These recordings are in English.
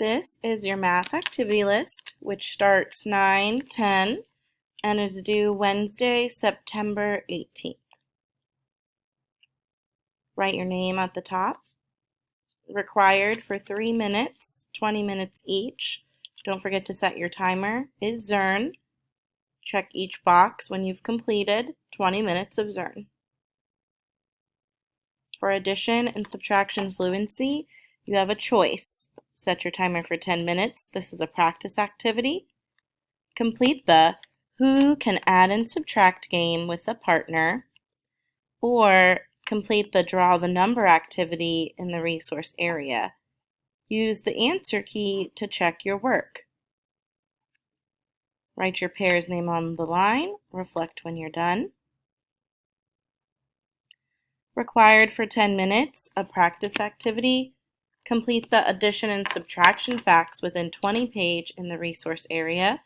This is your math activity list, which starts 9/10 and is due Wednesday, September 18th. Write your name at the top. Required for 3 minutes, 20 minutes each. Don't forget to set your timer, is Zern. Check each box when you've completed 20 minutes of Zern. For addition and subtraction fluency, you have a choice. Set your timer for 10 minutes. This is a practice activity. Complete the Who Can Add and Subtract game with a partner, or complete the Draw the Number activity in the resource area. Use the answer key to check your work. Write your pair's name on the line. Reflect when you're done. Required for 10 minutes, a practice activity. Complete the addition and subtraction facts within 20 pages in the resource area.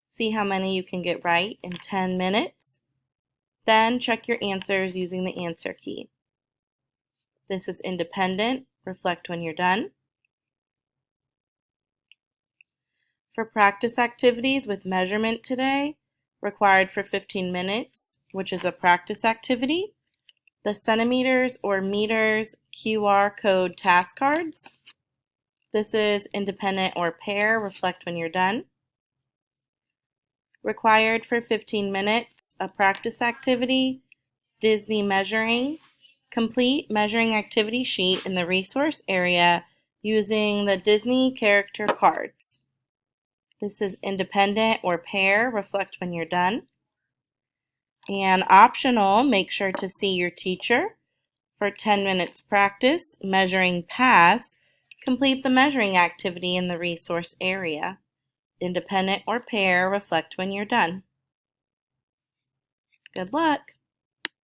See how many you can get right in 10 minutes. Then check your answers using the answer key. This is independent. Reflect when you're done. For practice activities with measurement today, required for 15 minutes, which is a practice activity. The centimeters or meters QR code task cards. This is independent or pair. Reflect when you're done. Required for 15 minutes, a practice activity, Disney measuring. Complete measuring activity sheet in the resource area using the Disney character cards. This is independent or pair. Reflect when you're done. And optional, make sure to see your teacher. For 10 minutes practice, measuring pass, complete the measuring activity in the resource area. Independent or pair, reflect when you're done. Good luck.